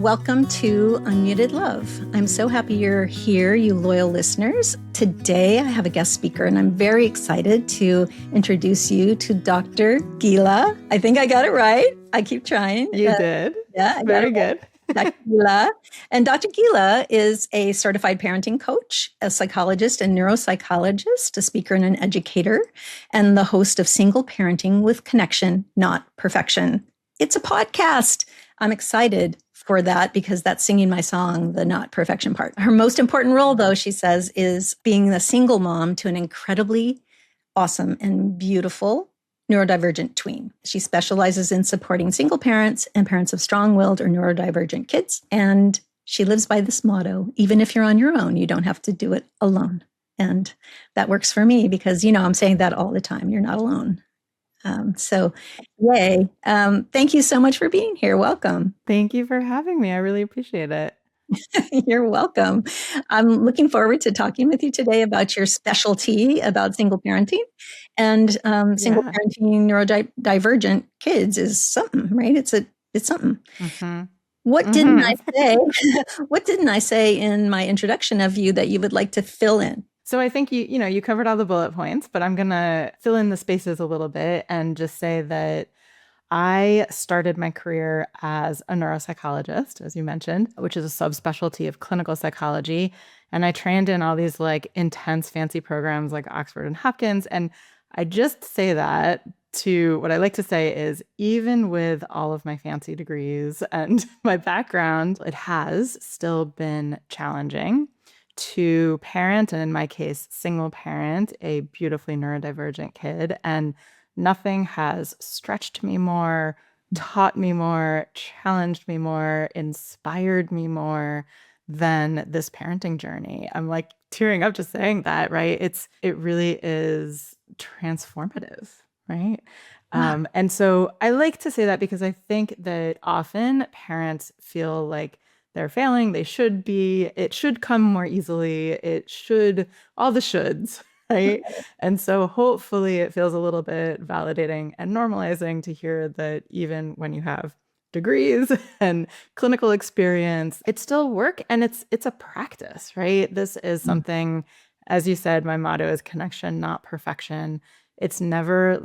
Welcome to Unmuted Love. I'm so happy you're here, you loyal listeners. Today I have a guest speaker, and I'm very excited to introduce you to Dr. Gila. I think I got it right. I keep trying. You did. Yeah, Very good. Dr. Gila. And Dr. Gila is a certified parenting coach, a psychologist and neuropsychologist, a speaker and an educator, and the host of Single Parenting with Connection, Not Perfection. It's a podcast. I'm excited for that because that's singing my song, the not perfection part. Her most important role, though, she says, is being the single mom to an incredibly awesome and beautiful neurodivergent tween. She specializes in supporting single parents and parents of strong-willed or neurodivergent kids. And she lives by this motto: even if you're on your own, you don't have to do it alone. And that works for me because, I'm saying that all the time. You're not alone. So yay. Thank you so much for being here. Welcome. Thank you for having me. I really appreciate it. You're welcome. I'm looking forward to talking with you today about your specialty about single parenting. And single parenting neurodivergent kids is something, right? It's something. Mm-hmm. What didn't I say? What didn't I say in my introduction of you that you would like to fill in? So I think you covered all the bullet points, but I'm going to fill in the spaces a little bit and just say that I started my career as a neuropsychologist, as you mentioned, which is a subspecialty of clinical psychology. And I trained in all these intense fancy programs like Oxford and Hopkins. And I just say that to what I like to say is, even with all of my fancy degrees and my background, it has still been challenging to parent, and in my case, single parent, a beautifully neurodivergent kid. And nothing has stretched me more, taught me more, challenged me more, inspired me more than this parenting journey. I'm tearing up just saying that, right? It really is transformative, right? Wow. And so I like to say that because I think that often parents feel like they're failing. They should be. It should come more easily. It should, all the shoulds, right? And so hopefully it feels a little bit validating and normalizing to hear that even when you have degrees and clinical experience, it's still work and it's a practice, right? This is something, as you said, my motto is connection, not perfection. It's never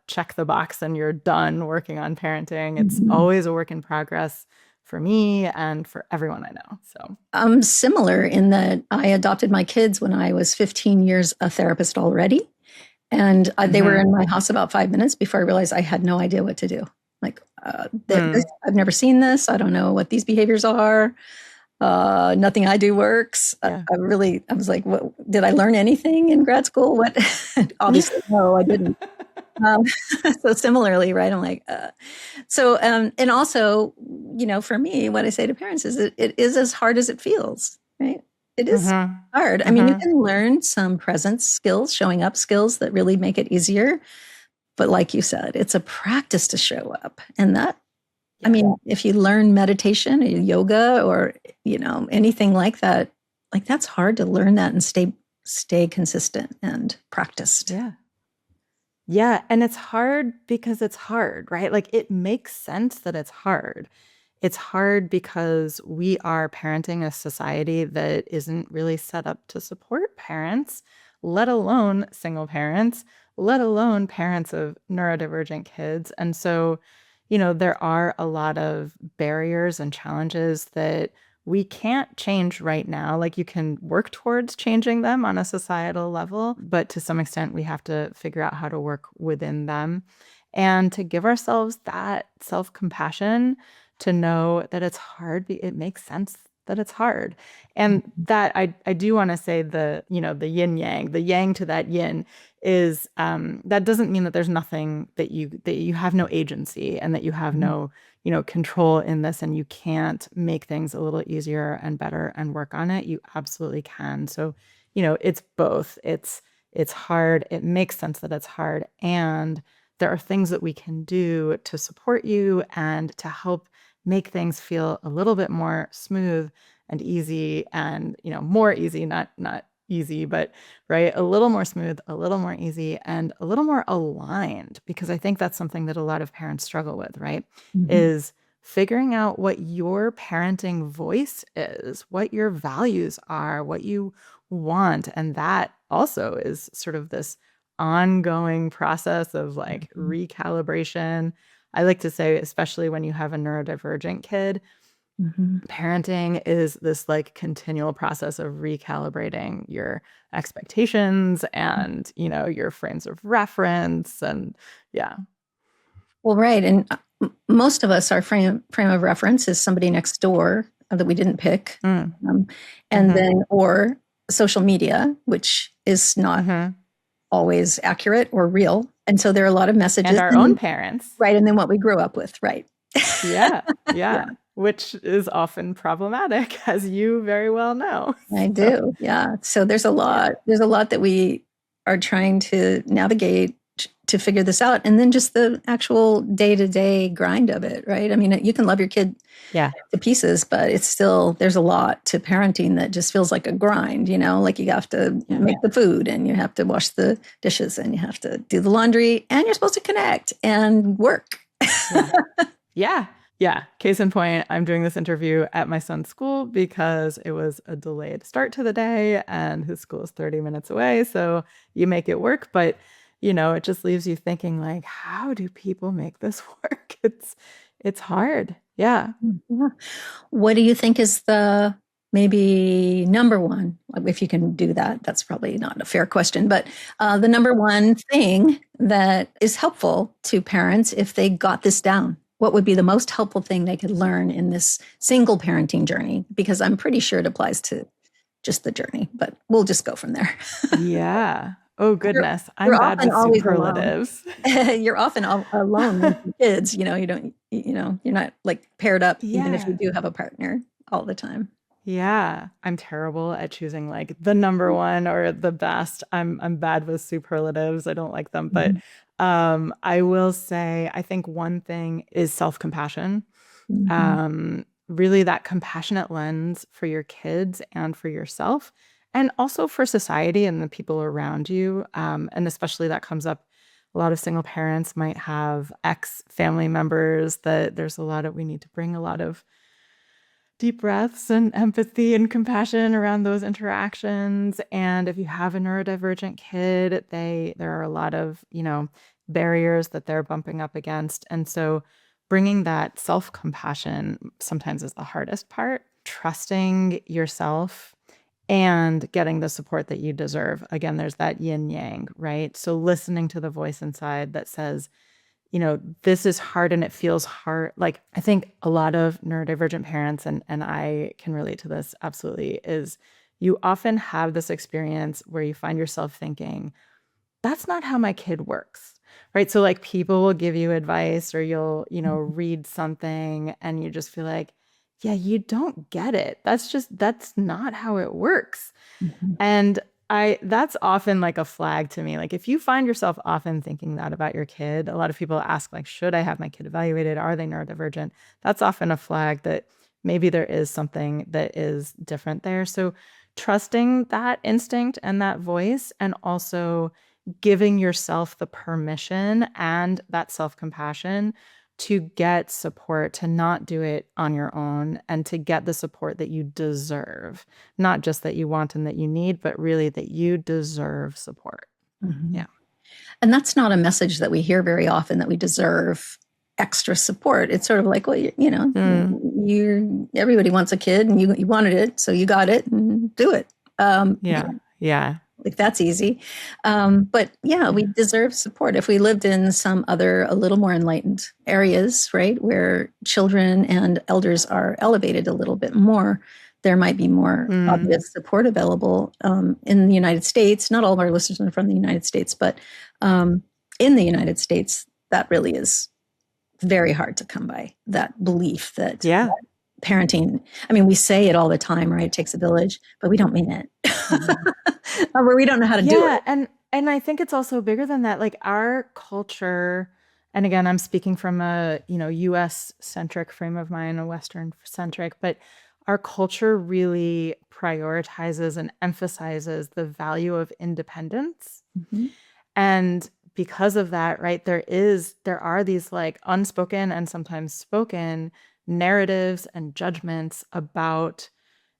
check the box and you're done working on parenting. It's always a work in progress for me and for everyone I know. So I'm similar in that I adopted my kids when I was 15 years a therapist already. And they were in my house about 5 minutes before I realized I had no idea what to do. I've never seen this. I don't know what these behaviors are. Nothing I do works. Yeah. I was like, what, did I learn anything in grad school? What? Obviously, no, I didn't. So similarly, right? I'm like, and also, for me, what I say to parents is that it is as hard as it feels, right? It is hard. I mean, you can learn some presence skills, showing up skills that really make it easier. But like you said, it's a practice to show up. And that, I mean, if you learn meditation or yoga or, anything like that, that's hard to learn that and stay consistent and practiced. Yeah. Yeah. And it's hard because it's hard, right? It makes sense that it's hard. It's hard because we are parenting a society that isn't really set up to support parents, let alone single parents, let alone parents of neurodivergent kids. And so, there are a lot of barriers and challenges that we can't change right now. You can work towards changing them on a societal level, but to some extent, we have to figure out how to work within them and to give ourselves that self-compassion to know that it's hard. It makes sense that it's hard. And that I do want to say the yin yang, the yang to that yin is that doesn't mean that there's nothing that you have no agency and that you have no control in this and you can't make things a little easier and better and work on it. You absolutely can. So, it's both. It's hard. It makes sense that it's hard. And there are things that we can do to support you and to help make things feel a little bit more smooth and easy and, more easy, not easy, but right, a little more smooth, a little more easy, and a little more aligned, because I think that's something that a lot of parents struggle with, right? Is figuring out what your parenting voice is, what your values are, what you want. And that also is sort of this ongoing process of like recalibration. I like to say, especially when you have a neurodivergent kid, parenting is this like continual process of recalibrating your expectations and, your frames of reference. And yeah. Well, right. And most of us, our frame of reference is somebody next door that we didn't pick. And then, or social media, which is not always accurate or real. And so there are a lot of messages. And our own parents. Right. And then what we grew up with. Right. Yeah. Which is often problematic, as you very well know. I do. Yeah. So there's a lot. There's a lot that we are trying to navigate to figure this out. And then just the actual day-to-day grind of it, right? I mean, you can love your kid to pieces, but it's still, there's a lot to parenting that just feels like a grind, like you have to make the food and you have to wash the dishes and you have to do the laundry and you're supposed to connect and work. Yeah. Case in point, I'm doing this interview at my son's school because it was a delayed start to the day and his school is 30 minutes away. So you make it work. But, it just leaves you thinking like, how do people make this work? It's hard. Yeah. What do you think is the maybe number one, if you can do that? That's probably not a fair question, but the number one thing that is helpful to parents if they got this down. What would be the most helpful thing they could learn in this single parenting journey? Because I'm pretty sure it applies to just the journey, but we'll just go from there. Yeah. Oh, goodness. I'm bad with superlatives. You're often alone with your kids. You're not like paired up, even if you do have a partner all the time. Yeah. I'm terrible at choosing like the number one or the best. I'm bad with superlatives. I don't like them, but I will say, I think one thing is self-compassion. Really that compassionate lens for your kids and for yourself, and also for society and the people around you. And especially that comes up, a lot of single parents might have ex-family members that we need to bring a lot of deep breaths and empathy and compassion around those interactions. And if you have a neurodivergent kid, there are a lot of, barriers that they're bumping up against. And so bringing that self-compassion sometimes is the hardest part. Trusting yourself and getting the support that you deserve. Again, there's that yin yang, right? So listening to the voice inside that says, this is hard and it feels hard. Like, I think a lot of neurodivergent parents, and I can relate to this absolutely, is you often have this experience where you find yourself thinking, that's not how my kid works, right? So like people will give you advice or you'll, read something and you just feel like, yeah, you don't get it. That's not how it works. And that's often like a flag to me. Like if you find yourself often thinking that about your kid, a lot of people ask like, should I have my kid evaluated? Are they neurodivergent? That's often a flag that maybe there is something that is different there. So trusting that instinct and that voice, and also giving yourself the permission and that self-compassion to get support, to not do it on your own, and to get the support that you deserve, not just that you want and that you need, but really that you deserve support. Yeah. And that's not a message that we hear very often, that we deserve extra support. It's sort of like, well, everybody wants a kid and you wanted it, so you got it and do it. Yeah. Like that's easy. But we deserve support. If we lived in some other, a little more enlightened areas, right, where children and elders are elevated a little bit more, there might be more obvious support available in the United States. Not all of our listeners are from the United States, but in the United States, that really is very hard to come by, that belief that parenting, I mean, we say it all the time, right? It takes a village, but we don't mean it. Or we don't know how to do it. And I think it's also bigger than that. Like our culture, and again, I'm speaking from a, US centric frame of mind, a Western centric, but our culture really prioritizes and emphasizes the value of independence. And because of that, right, there are these like unspoken and sometimes spoken narratives and judgments about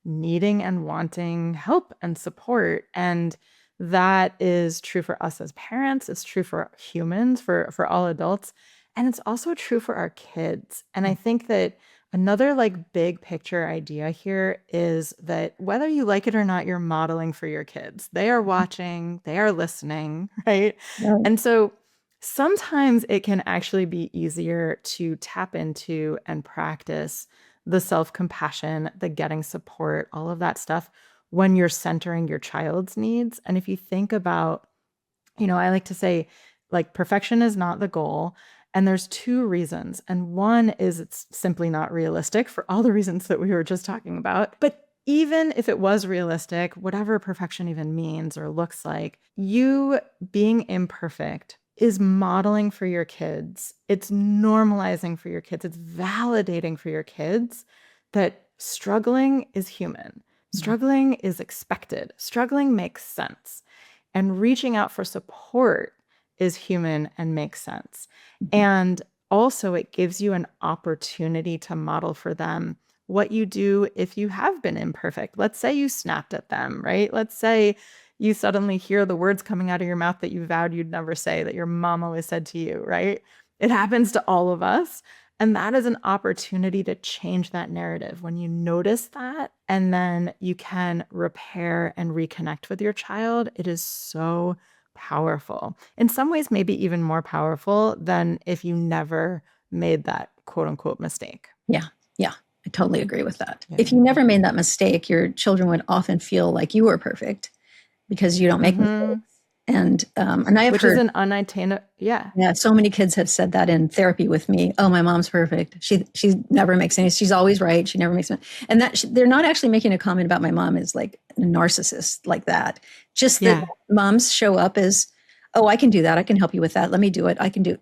needing and wanting help and support. And that is true for us as parents. It's true for humans, for all adults. And it's also true for our kids. And I think that another like big picture idea here is that whether you like it or not, you're modeling for your kids. They are watching, they are listening, right? Right. And so sometimes it can actually be easier to tap into and practice the self-compassion, the getting support, all of that stuff when you're centering your child's needs. And if you think about, I like to say, like, perfection is not the goal. And there's two reasons. And one is it's simply not realistic for all the reasons that we were just talking about. But even if it was realistic, whatever perfection even means or looks like, you being imperfect is modeling for your kids. It's normalizing for your kids. It's validating for your kids that struggling is human. Struggling is expected. Struggling makes sense. And reaching out for support is human and makes sense. And also, it gives you an opportunity to model for them what you do if you have been imperfect. Let's say you snapped at them, right? Let's say you suddenly hear the words coming out of your mouth that you vowed you'd never say, that your mom always said to you, right? It happens to all of us. And that is an opportunity to change that narrative when you notice that, and then you can repair and reconnect with your child. It is so powerful. In some ways, maybe even more powerful than if you never made that quote unquote mistake. Yeah. Yeah. I totally agree with that. Yeah. If you never made that mistake, your children would often feel like you were perfect because you don't make mistakes. And I've Which heard, is an unattainable, yeah. yeah, so many kids have said that in therapy with me. Oh, my mom's perfect. She never makes any. She's always right. She never makes. And that they're not actually making a comment about my mom as like a narcissist like that. Just that moms show up as, oh, I can do that. I can help you with that. Let me do it. I can do,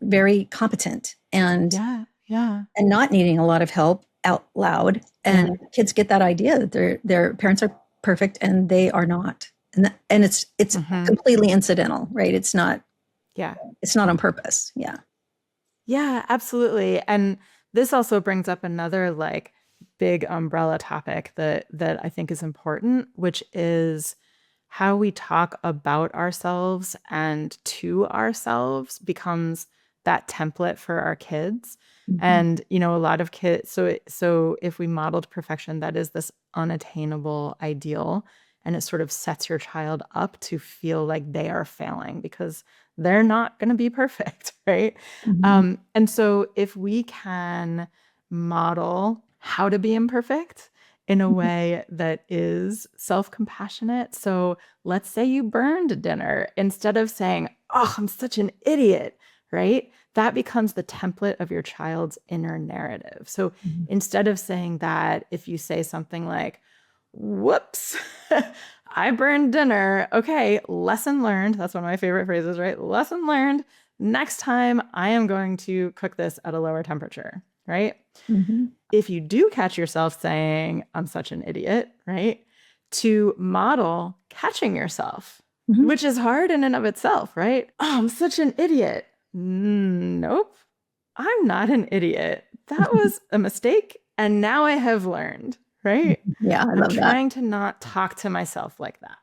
very competent and and not needing a lot of help out loud. And kids get that idea that their parents are perfect and they are not. And it's completely incidental, right? It's not on purpose. Yeah. Yeah, absolutely. And this also brings up another like big umbrella topic that I think is important, which is how we talk about ourselves and to ourselves becomes that template for our kids. And a lot of kids, so if we modeled perfection, that is this unattainable ideal, and it sort of sets your child up to feel like they are failing because they're not going to be perfect, right? And so if we can model how to be imperfect in a way that is self-compassionate. So let's say you burned dinner, instead of saying, oh, I'm such an idiot, right? That becomes the template of your child's inner narrative. So instead of saying that, if you say something like, whoops, I burned dinner. Okay, lesson learned. That's one of my favorite phrases, right? Lesson learned. Next time I am going to cook this at a lower temperature, right? If you do catch yourself saying, I'm such an idiot, right? To model catching yourself, which is hard in and of itself, right? Oh, I'm such an idiot. Nope, I'm not an idiot. That was a mistake. And now I have learned, right? Yeah, I love I'm trying to not talk to myself like that.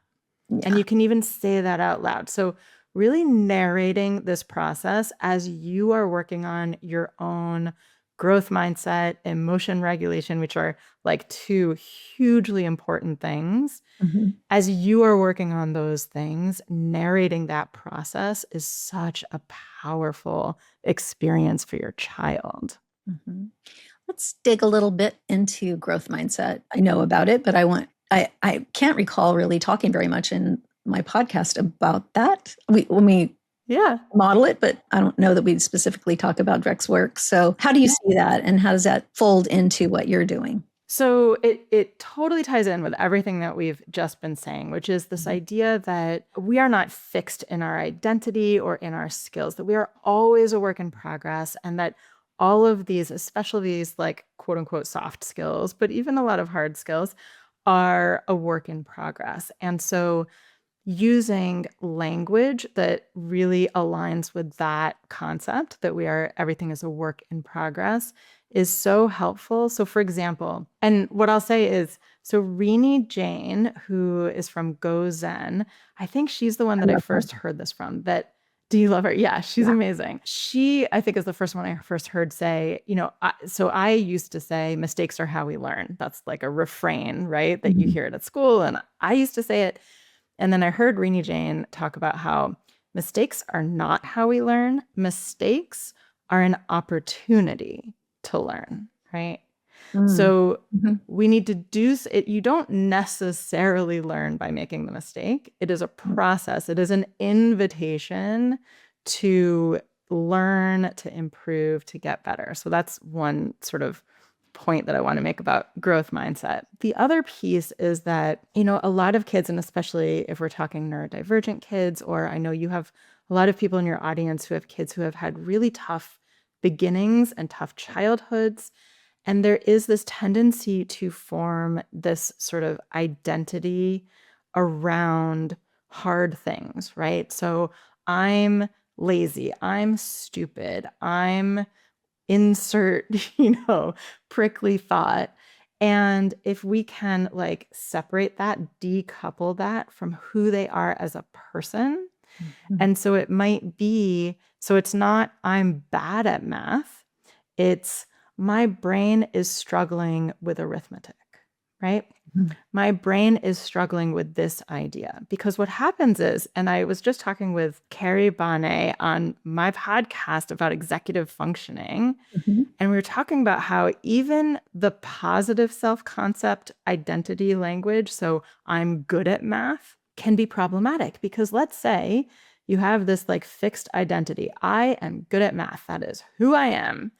Yeah. And you can even say that out loud. So really narrating this process as you are working on your own growth mindset, emotion regulation, which are like two hugely important things. As you are working on those things, narrating that process is such a powerful experience for your child. Let's dig a little bit into growth mindset. I know about it, but I can't recall really talking very much in my podcast about that. When we model it, but I don't know that we specifically talk about Drex's work. So how do you see that, and how does that fold into what you're doing? So it totally ties in with everything that we've just been saying, which is this idea that we are not fixed in our identity or in our skills, that we are always a work in progress, and that all of these, especially these like quote unquote soft skills, but even a lot of hard skills, are a work in progress. And so using language that really aligns with that concept that everything is a work in progress is so helpful. So for example, and what I'll say is, so Rini Jane, who is from Go Zen, I think she's the one I that I love her. first heard this from. Do you love her? Yeah, she's Yeah. amazing. She, I think, is the first one I first heard say, so I used to say mistakes are how we learn. That's like a refrain, right? That you Mhm. hear it at school. And I used to say it. And then I heard Rini Jane talk about how mistakes are not how we learn. Mistakes are an opportunity to learn, right? Mm. So Mhm. we need to do it. You don't necessarily learn by making the mistake. It is a process. It is an invitation to learn, to improve, to get better. So that's one sort of point that I want to make about growth mindset. The other piece is that, a lot of kids, and especially if we're talking neurodivergent kids, or I know you have a lot of people in your audience who have kids who have had really tough beginnings and tough childhoods. And there is this tendency to form this sort of identity around hard things, right? So I'm lazy, I'm stupid, I'm insert, prickly thought. And if we can like separate that, decouple that from who they are as a person. Mhm. And so it might be, so it's not I'm bad at math, it's my brain is struggling with arithmetic, right? Mhm. My brain is struggling with this idea because what happens is, and I was just talking with Carrie Bonnet on my podcast about executive functioning, Mhm. and we were talking about how even the positive self-concept identity language, so I'm good at math, can be problematic because let's say you have this like fixed identity. I am good at math. That is who I am.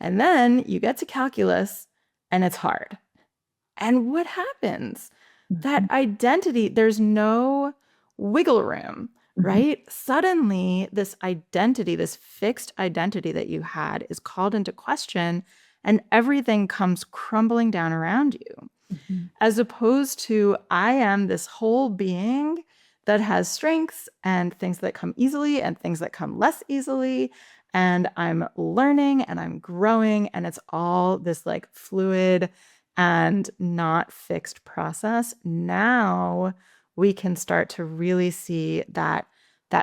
And then you get to calculus and it's hard. And what happens? That Mhm. identity, there's no wiggle room, Mhm. right? Suddenly, this identity, this fixed identity that you had is called into question, and everything comes crumbling down around you. Mhm. As opposed to, I am this whole being that has strengths and things that come easily and things that come less easily. And I'm learning and I'm growing, and it's all this like fluid and not fixed process. Now we can start to really see that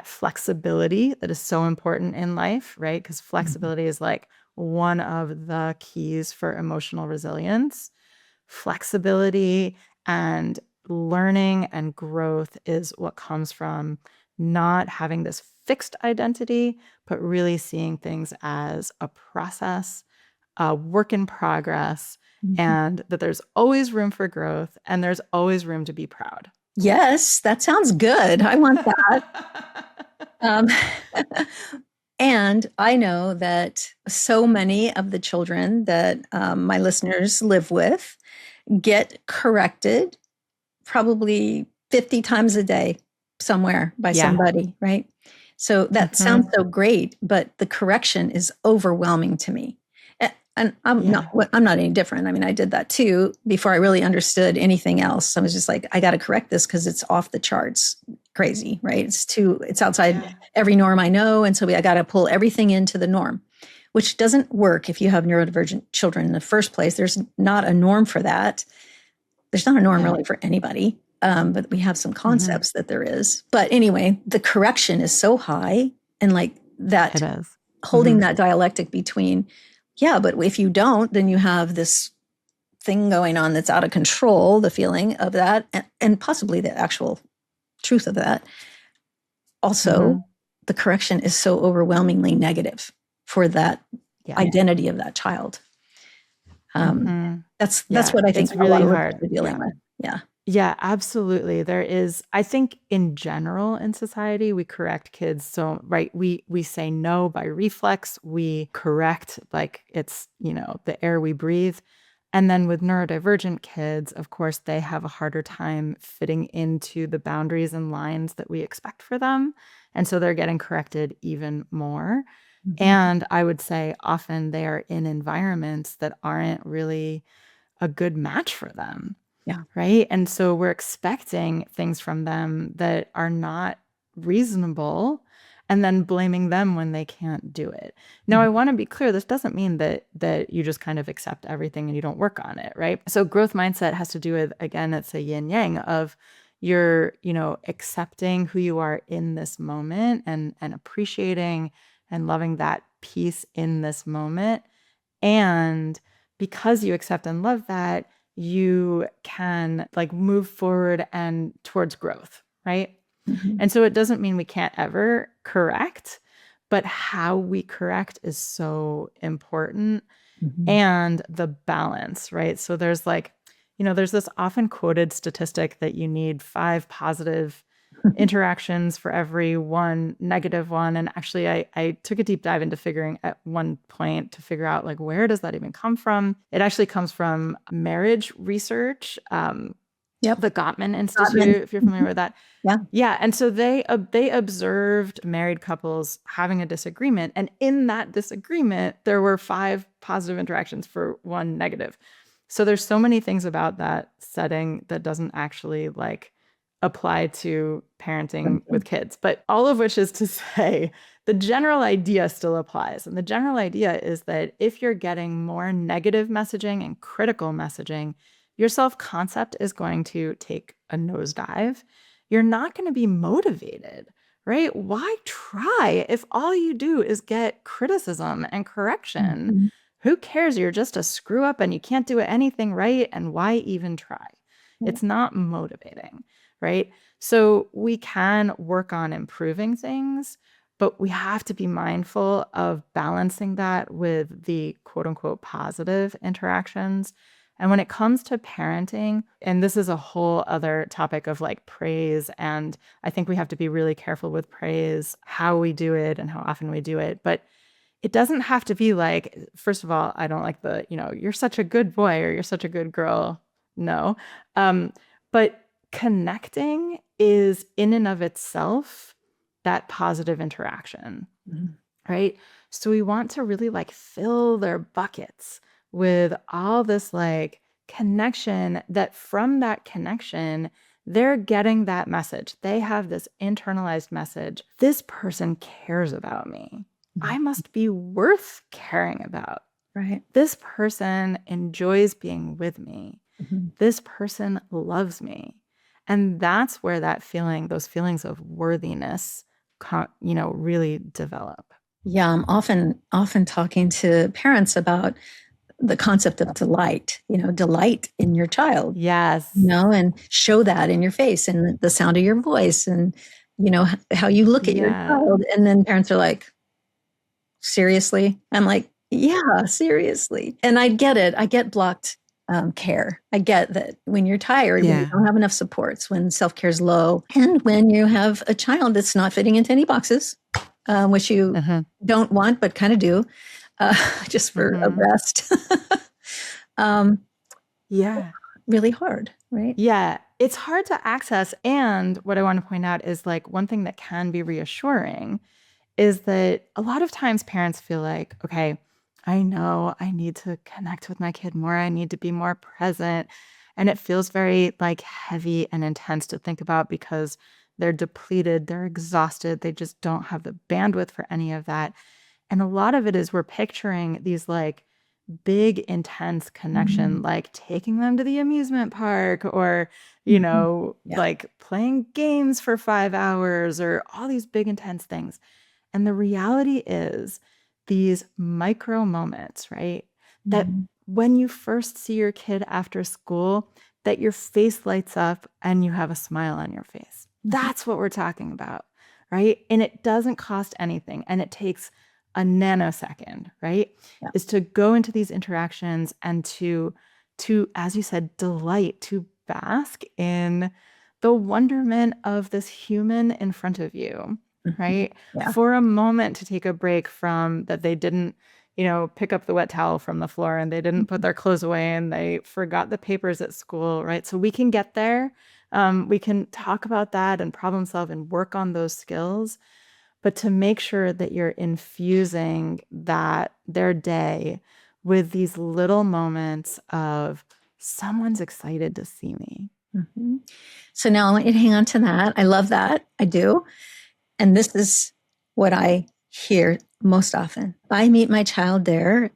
flexibility that is so important in life, right? Because Mhm. flexibility is like one of the keys for emotional resilience. Flexibility and learning and growth is what comes from not having this fixed identity, but really seeing things as a process, a work in progress, Mhm. and that there's always room for growth and there's always room to be proud. Yes, that sounds good. I want that. Um, and I know that so many of the children that my listeners live with get corrected probably 50 times a day somewhere by Yeah. somebody, right? So that sounds Hmm. so great, but the correction is overwhelming to me. And Yeah. I'm not any different. I mean, I did that too before I really understood anything else. I was just like, I got to correct this because it's off the charts crazy, right? It's outside Yeah. every norm I know. And so I got to pull everything into the norm, which doesn't work if you have neurodivergent children in the first place. There's not a norm for that. There's not a norm Yeah. really for anybody, but we have some Hmm. concepts that there is. But anyway, the correction is so high, and like It that, is. holding Hmm. that dialectic between, yeah, but if you don't, then you have this thing going on that's out of control, the feeling of that, and possibly the actual truth of that. Also, Hmm. the correction is so overwhelmingly negative for that Yeah. identity of that child. Um, Hmm. that's Yeah. what I think It's a lot really of listeners hard. are dealing Yeah. with. Yeah. Yeah, absolutely. There is, I think in general in society, we correct kids. So, right, we say no by reflex. We correct like it's, the air we breathe. And then with neurodivergent kids, of course, they have a harder time fitting into the boundaries and lines that we expect for them. And so they're getting corrected even more. Mhm. And I would say often they are in environments that aren't really a good match for them. Yeah. right? And so we're expecting things from them that are not reasonable and then blaming them when they can't do it. Now, I want to be clear, this doesn't mean that you just kind of accept everything and you don't work on it, right? So growth mindset has to do with, again, it's a yin yang of you're, accepting who you are in this moment and appreciating and loving that piece in this moment. And because you accept and love that, you can like move forward and towards growth, right? And so it doesn't mean we can't ever correct, but how we correct is so important. And the balance, right? So there's there's this often quoted statistic that you need 5 positive interactions for every 1 negative one. And actually, I took a deep dive into figuring at one point to figure out like, where does that even come from? It actually comes from marriage research. Yep. The Gottman Institute, if you're familiar with that. Yeah. Yeah. And so they observed married couples having a disagreement. And in that disagreement, there were 5 positive interactions for 1 negative. So there's so many things about that setting that doesn't actually like apply to parenting with kids. But all of which is to say, the general idea still applies. And the general idea is that if you're getting more negative messaging and critical messaging, your self-concept is going to take a nosedive. You're not going to be motivated, right? Why try if all you do is get criticism and correction? Who cares? You're just a screw up and you can't do anything right. And why even try? It's not motivating, right? So we can work on improving things, but we have to be mindful of balancing that with the quote unquote positive interactions. And when it comes to parenting, and this is a whole other topic of like praise, and I think we have to be really careful with praise, how we do it and how often we do it. But it doesn't have to be like, first of all, I don't like the, you're such a good boy or you're such a good girl. No. But connecting is in and of itself that positive interaction, right? So we want to really like fill their buckets with all this like connection, that from that connection, they're getting that message. They have this internalized message. This person cares about me. I must be worth caring about. Right. This person enjoys being with me. This person loves me. And that's where that feeling, those feelings of worthiness, really develop. Yeah, I'm often talking to parents about the concept of delight, delight in your child. Yes. And show that in your face and the sound of your voice and, how you look at your child. And then parents are like, seriously? I'm like, yeah, seriously. And I get it. I get blocked care. I get that when you're tired, when you don't have enough supports, when self-care is low, and when you have a child that's not fitting into any boxes, which you don't want, but kind of do, just for a rest. Really hard, right? Yeah, it's hard to access. And what I want to point out is like one thing that can be reassuring is that a lot of times parents feel like, okay, I know I need to connect with my kid more. I need to be more present. And it feels very like heavy and intense to think about because they're depleted, they're exhausted, they just don't have the bandwidth for any of that. And a lot of it is we're picturing these like big, intense connection, like taking them to the amusement park or, like playing games for 5 hours or all these big, intense things. And the reality is these micro moments, right? That when you first see your kid after school, that your face lights up and you have a smile on your face. That's what we're talking about, right? And it doesn't cost anything. And it takes a nanosecond, right? Is to go into these interactions and to, as you said, delight, to bask in the wonderment of this human in front of you, right? For a moment to take a break from that they didn't, pick up the wet towel from the floor and they didn't put their clothes away and they forgot the papers at school, right? So we can get there. We can talk about that and problem solve and work on those skills. But to make sure that you're infusing their day with these little moments of someone's excited to see me. Mm-hmm. So now I want you to hang on to that. I love that. I do. And this is what I hear most often. I meet my child there.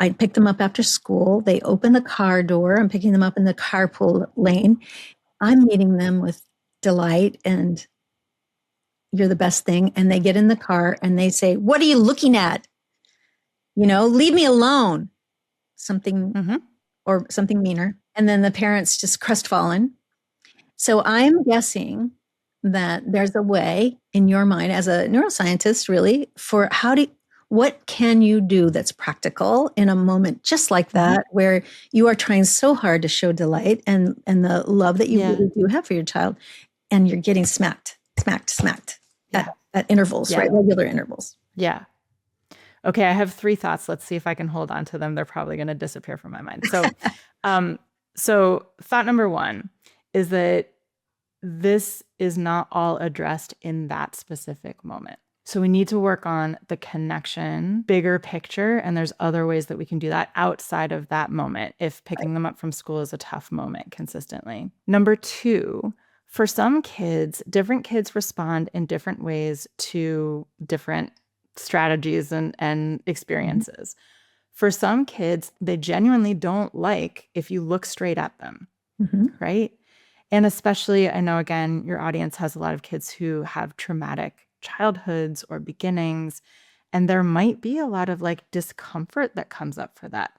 I pick them up after school. They open the car door. I'm picking them up in the carpool lane. I'm meeting them with delight and you're the best thing. And they get in the car and they say, "What are you looking at? Leave me alone." Something or something meaner. And then the parents just crestfallen. So I'm guessing that there's a way in your mind as a neuroscientist, really, for what can you do that's practical in a moment just like that, where you are trying so hard to show delight and the love that you really do have for your child, and you're getting smacked at intervals, right? Regular intervals. Yeah. Okay, I have 3 thoughts. Let's see if I can hold on to them. They're probably going to disappear from my mind. So, so thought number 1 is that this is not all addressed in that specific moment. So we need to work on the connection, bigger picture, and there's other ways that we can do that outside of that moment if picking them up from school is a tough moment consistently. Number 2, for some kids, different kids respond in different ways to different strategies and experiences. For some kids, they genuinely don't like if you look straight at them, right? And especially, I know, again, your audience has a lot of kids who have traumatic childhoods or beginnings, and there might be a lot of discomfort that comes up for that.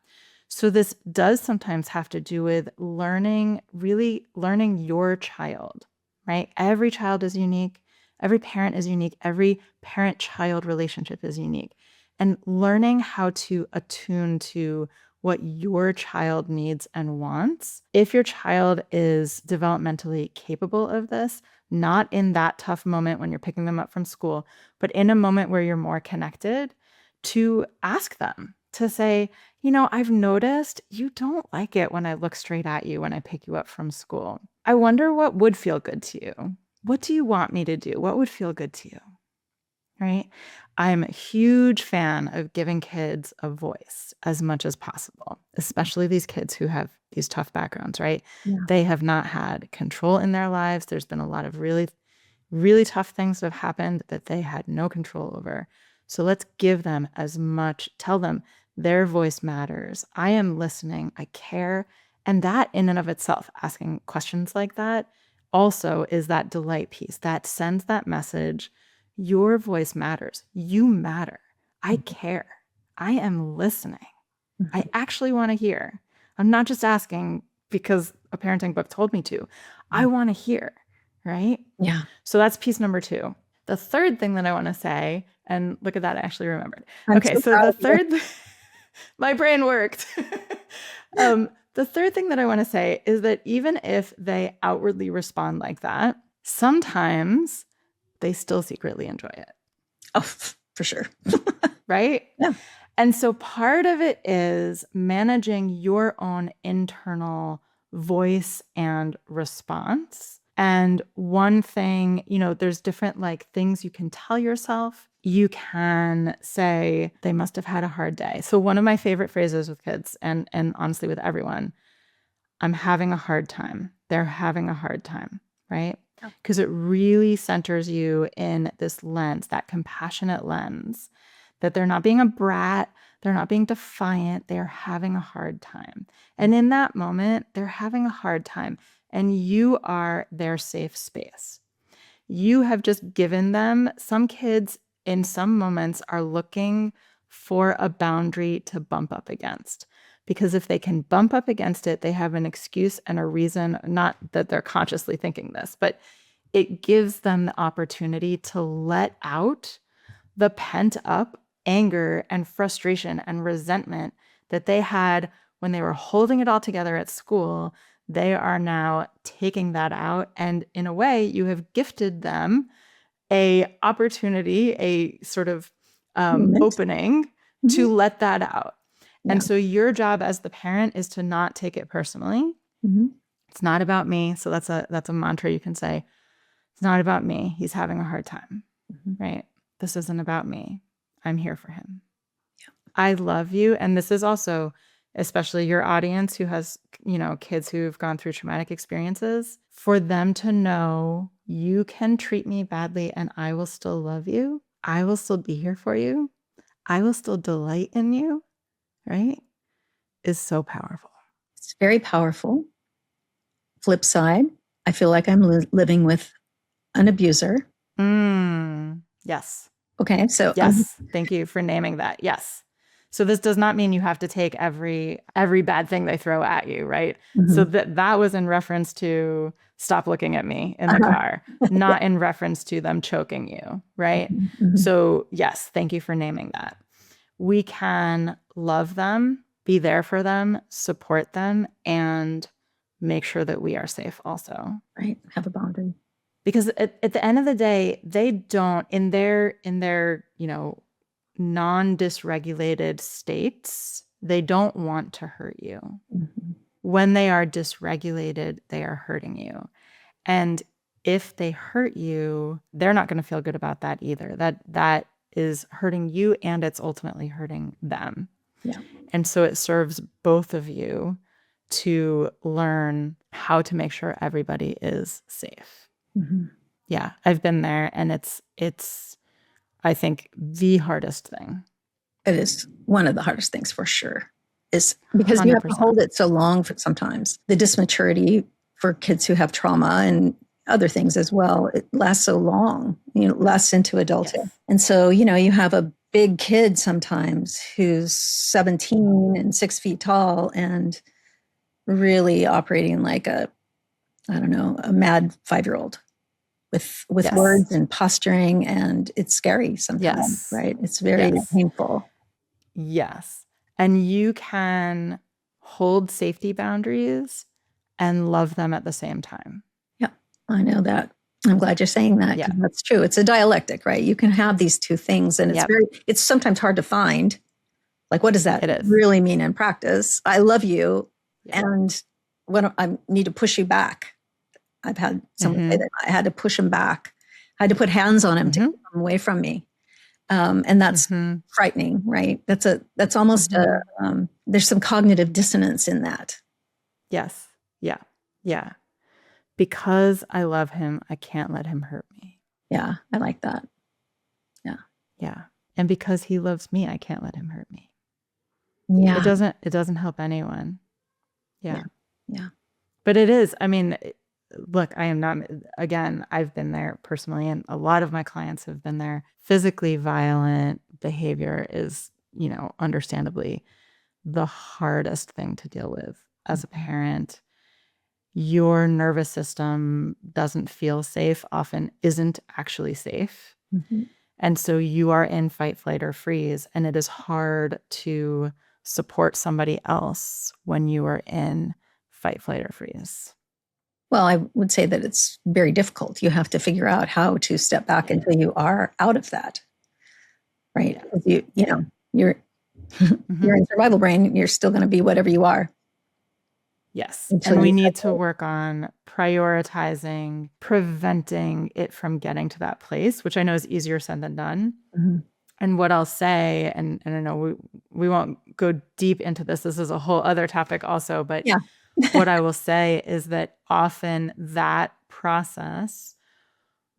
So this does sometimes have to do with really learning your child, right? Every child is unique. Every parent is unique. Every parent-child relationship is unique. And learning how to attune to what your child needs and wants. If your child is developmentally capable of this, not in that tough moment when you're picking them up from school, but in a moment where you're more connected, to ask them, to say, I've noticed you don't like it when I look straight at you when I pick you up from school. I wonder what would feel good to you. What do you want me to do? What would feel good to you? Right? I'm a huge fan of giving kids a voice as much as possible, especially these kids who have these tough backgrounds, right? Yeah. They have not had control in their lives. There's been a lot of really, really tough things that have happened that they had no control over. So let's give them tell them their voice matters. I am listening. I care. And that in and of itself, asking questions like that also is that delight piece that sends that message. Your voice matters. You matter. I care. I am listening. I actually want to hear. I'm not just asking because a parenting book told me to. I want to hear, right? Yeah. So that's piece number 2. The third thing that I want to say, and look at that, I actually remembered. So the third, my brain worked. The third thing that I want to say is that even if they outwardly respond like that, sometimes they still secretly enjoy it. Oh, for sure. Right? Yeah. And so part of it is managing your own internal voice and response. And one thing, there's different things you can tell yourself. You can say, they must have had a hard day. So one of my favorite phrases with kids and honestly with everyone, I'm having a hard time. They're having a hard time, right? Because it really centers you in this lens, that compassionate lens, that they're not being a brat, they're not being defiant, they're having a hard time. And in that moment, they're having a hard time, and you are their safe space. You have just given them, some kids in some moments are looking for a boundary to bump up against. Because if they can bump up against it, they have an excuse and a reason, not that they're consciously thinking this, but it gives them the opportunity to let out the pent up anger and frustration and resentment that they had when they were holding it all together at school. They are now taking that out. And in a way, you have gifted them a opportunity, a sort of opening to let that out. Yeah. And so your job as the parent is to not take it personally. It's not about me. So that's a mantra you can say. It's not about me. He's having a hard time, right? This isn't about me. I'm here for him. Yeah. I love you. And this is also especially your audience who has, kids who've gone through traumatic experiences, for them to know you can treat me badly and I will still love you. I will still be here for you. I will still delight in you, right? Is so powerful. It's very powerful. Flip side, I feel like I'm living with an abuser. Yes. Okay, so yes, thank you for naming that. Yes. So this does not mean you have to take every bad thing they throw at you, right? So that was in reference to stop looking at me in the car, not in reference to them choking you, right? So yes, thank you for naming that. We can love them, be there for them, support them, and make sure that we are safe also. Right. Have a boundary. Because at the end of the day, they don't, in their non-dysregulated states, they don't want to hurt you. When they are dysregulated, they are hurting you. And if they hurt you, they're not going to feel good about that either. That is hurting you, and it's ultimately hurting them. Yeah. And so it serves both of you to learn how to make sure everybody is safe. Yeah, I've been there, and it's I think the hardest thing. It is one of the hardest things for sure. Is because 100%. You have to hold it so long for sometimes. The dysmaturity for kids who have trauma and other things as well, it lasts so long, lasts into adulthood. Yes. And so, you have a big kid sometimes who's 17 and 6 feet tall and really operating like a mad 5-year-old with yes. words and posturing, and it's scary sometimes, yes. right? It's very yes. painful. Yes. And you can hold safety boundaries and love them at the same time. Yeah, I know that. I'm glad you're saying that. Yeah. That's true. It's a dialectic, right? You can have these two things, and it's sometimes hard to find. Like, what does that really mean in practice? I love you, and when I need to push you back. I've had someone say that I had to push him back. I had to put hands on him to keep him away from me. And that's frightening, right? That's almost there's some cognitive dissonance in that. Yes. Yeah. Yeah. Because I love him, I can't let him hurt me. Yeah. I like that. Yeah. Yeah. And because he loves me, I can't let him hurt me. Yeah. It doesn't help anyone. Yeah. Yeah. But it is, I mean, look, I am not, again, I've been there personally, and a lot of my clients have been there. Physically violent behavior is, understandably the hardest thing to deal with as a parent. Your nervous system doesn't feel safe, often isn't actually safe. And so you are in fight, flight, or freeze, and it is hard to support somebody else when you are in fight, flight, or freeze. Well, I would say that it's very difficult. You have to figure out how to step back until you are out of that, right? Yeah. You're in survival brain. You're still going to be whatever you are. Yes, and we need to work on prioritizing, preventing it from getting to that place, which I know is easier said than done. And what I'll say, and I know we won't go deep into this. This is a whole other topic also, but yeah. What I will say is that often that process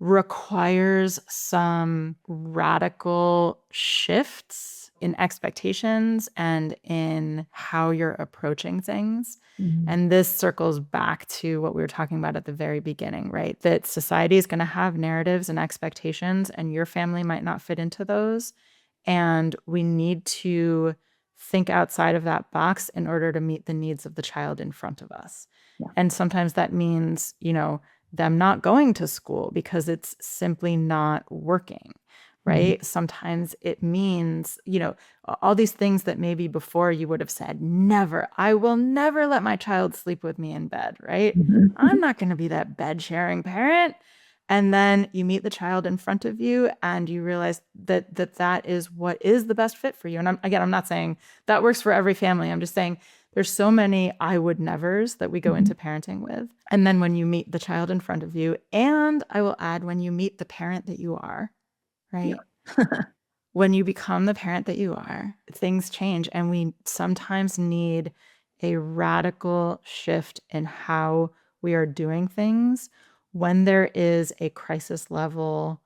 requires some radical shifts in expectations and in how you're approaching things. And this circles back to what we were talking about at the very beginning, right? That society is going to have narratives and expectations, and your family might not fit into those. And we need to think outside of that box in order to meet the needs of the child in front of us. Yeah. And sometimes that means, them not going to school because it's simply not working, right? Sometimes it means, all these things that maybe before you would have said, never, I will never let my child sleep with me in bed, right? I'm not going to be that bed sharing parent. And then you meet the child in front of you and you realize that is what is the best fit for you. And I'm not saying that works for every family. I'm just saying there's so many I would nevers that we go into parenting with. And then when you meet the child in front of you, and I will add, when you meet the parent that you are, right? Yeah. when you become the parent that you are, things change, and we sometimes need a radical shift in how we are doing things when there is a crisis level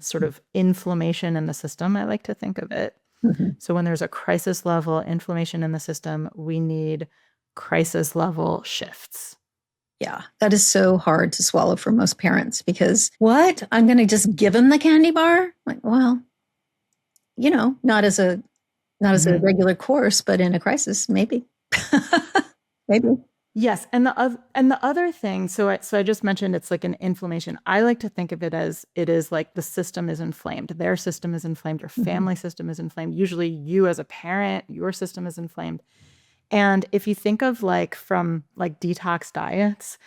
sort of inflammation in the system, I like to think of it. Mm-hmm. So when there's a crisis level inflammation in the system, we need crisis level shifts. Yeah, that is so hard to swallow for most parents because what? I'm going to just give them the candy bar? Like, well, not as a regular course, but in a crisis, maybe. Maybe. Yes, and the other thing, so I just mentioned it's like an inflammation. I like to think of it as it is like the system is inflamed. Their system is inflamed, your family system is inflamed. Usually you as a parent, your system is inflamed. And if you think of like from like detox diets,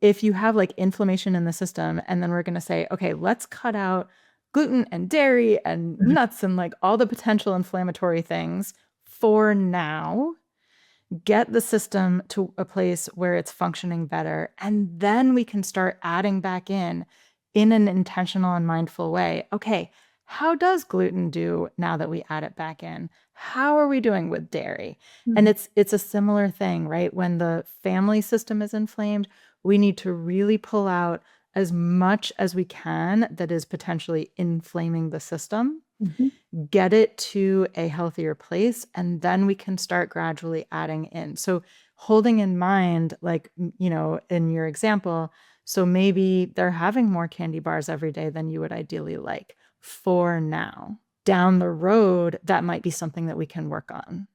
if you have like inflammation in the system, and then we're going to say, okay, let's cut out gluten and dairy and nuts and like all the potential inflammatory things for now, get the system to a place where it's functioning better. And then we can start adding back in an intentional and mindful way. Okay, how does gluten do now that we add it back in? How are we doing with dairy? And it's a similar thing, right? When the family system is inflamed, we need to really pull out as much as we can that is potentially inflaming the system, get it to a healthier place, and then we can start gradually adding in. So holding in mind, like, in your example, so maybe they're having more candy bars every day than you would ideally like for now. Down the road, that might be something that we can work on.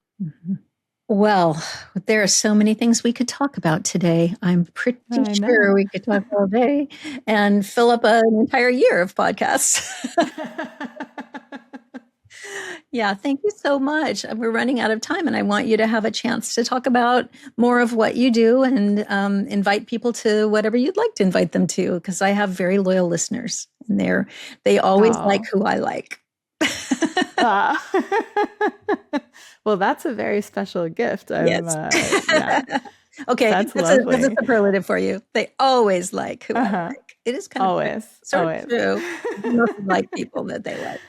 Well, there are so many things we could talk about today. I'm pretty sure we could talk all day and fill up an entire year of podcasts. Yeah, thank you so much. We're running out of time, and I want you to have a chance to talk about more of what you do and invite people to whatever you'd like to invite them to, because I have very loyal listeners, and they always like who I like. Well, that's a very special gift. Yes. Yeah. Okay, that's lovely. That's a superlative for you. They always like who I like. It is kind of sort of true. Most like people that they like.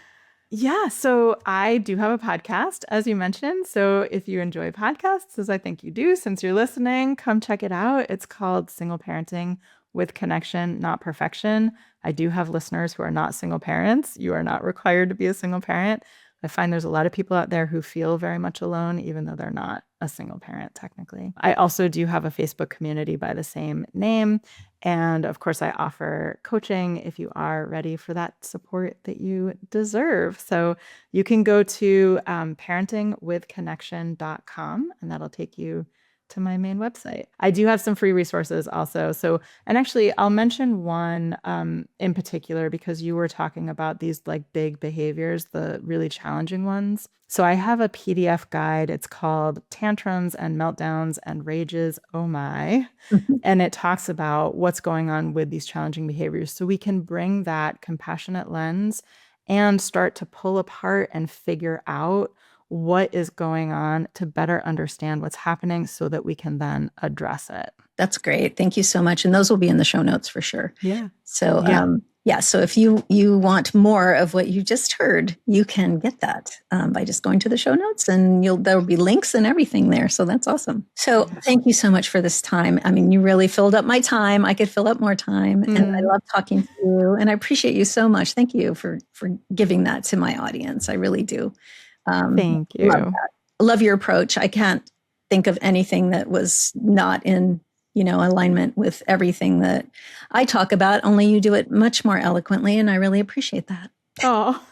Yeah, so I do have a podcast, as you mentioned. So if you enjoy podcasts, as I think you do, since you're listening, come check it out. It's called Single Parenting with Connection, Not Perfection. I do have listeners who are not single parents. You are not required to be a single parent. I find there's a lot of people out there who feel very much alone, even though they're not a single parent, technically. I also do have a Facebook community by the same name. And of course, I offer coaching if you are ready for that support that you deserve. So you can go to parentingwithconnection.com, and that'll take you to my main website. I do have some free resources also. And actually, I'll mention one in particular because you were talking about these like big behaviors, the really challenging ones. So I have a PDF guide. It's called Tantrums and Meltdowns and Rages, Oh My. And it talks about what's going on with these challenging behaviors. So we can bring that compassionate lens and start to pull apart and figure out what is going on to better understand what's happening so that we can then address it. That's great. Thank you so much. And those will be in the show notes for sure. Yeah. So, so if you want more of what you just heard, you can get that by just going to the show notes, and there will be links and everything there. So that's awesome. So thank you so much for this time. I mean, you really filled up my time. I could fill up more time, and I love talking to you, and I appreciate you so much. Thank you for giving that to my audience. I really do. Thank you. Love your approach. I can't think of anything that was not in, alignment with everything that I talk about, only you do it much more eloquently. And I really appreciate that. Oh,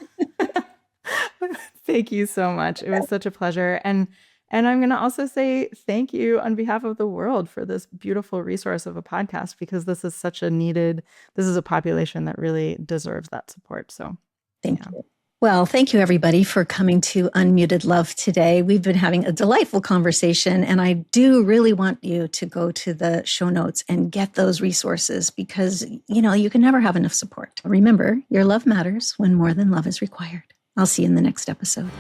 thank you so much. It was such a pleasure. And I'm going to also say thank you on behalf of the world for this beautiful resource of a podcast, because this is this is a population that really deserves that support. So thank you. Well, thank you, everybody, for coming to Unmuted Love today. We've been having a delightful conversation, and I do really want you to go to the show notes and get those resources because, you can never have enough support. Remember, your love matters when more than love is required. I'll see you in the next episode.